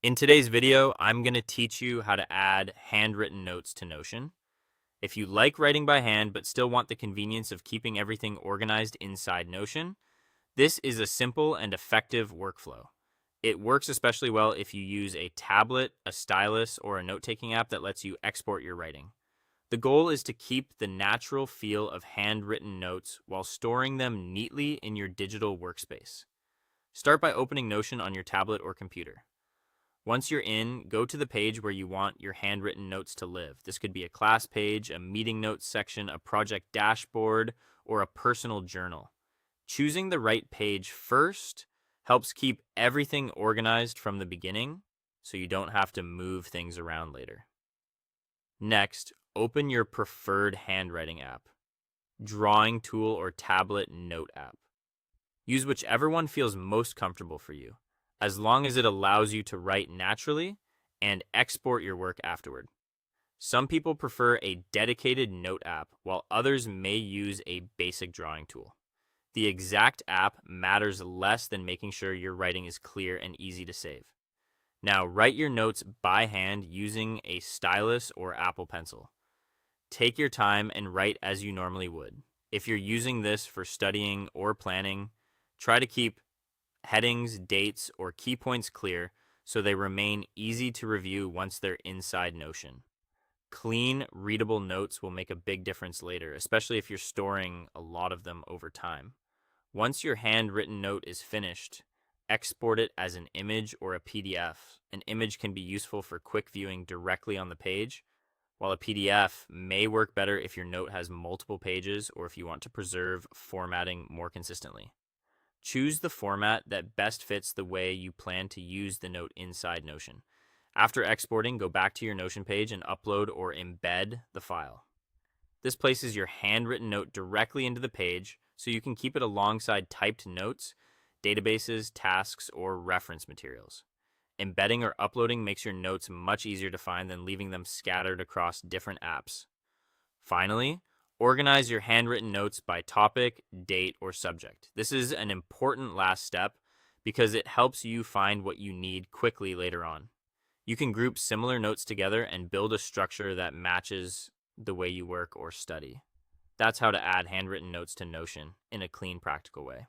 In today's video, I'm going to teach you how to add handwritten notes to Notion. If you like writing by hand but still want the convenience of keeping everything organized inside Notion, this is a simple and effective workflow. It works especially well if you use a tablet, a stylus, or a note-taking app that lets you export your writing. The goal is to keep the natural feel of handwritten notes while storing them neatly in your digital workspace. Start by opening Notion on your tablet or computer. Once you're in, go to the page where you want your handwritten notes to live. This could be a class page, a meeting notes section, a project dashboard, or a personal journal. Choosing the right page first helps keep everything organized from the beginning so you don't have to move things around later. Next, open your preferred handwriting app, drawing tool, or tablet note app. Use whichever one feels most comfortable for you, as long as it allows you to write naturally and export your work afterward. Some people prefer a dedicated note app, while others may use a basic drawing tool. The exact app matters less than making sure your writing is clear and easy to save. Now, write your notes by hand using a stylus or Apple Pencil. Take your time and write as you normally would. If you're using this for studying or planning, try to keep headings, dates, or key points clear so they remain easy to review once they're inside Notion. Clean, readable notes will make a big difference later, especially if you're storing a lot of them over time. Once your handwritten note is finished, export it as an image or a PDF. An image can be useful for quick viewing directly on the page, while a PDF may work better if your note has multiple pages or if you want to preserve formatting more consistently. Choose the format that best fits the way you plan to use the note inside Notion. After exporting, go back to your Notion page and upload or embed the file. This places your handwritten note directly into the page so you can keep it alongside typed notes, databases, tasks, or reference materials. Embedding or uploading makes your notes much easier to find than leaving them scattered across different apps. Finally, organize your handwritten notes by topic, date, or subject. This is an important last step because it helps you find what you need quickly later on. You can group similar notes together and build a structure that matches the way you work or study. That's how to add handwritten notes to Notion in a clean, practical way.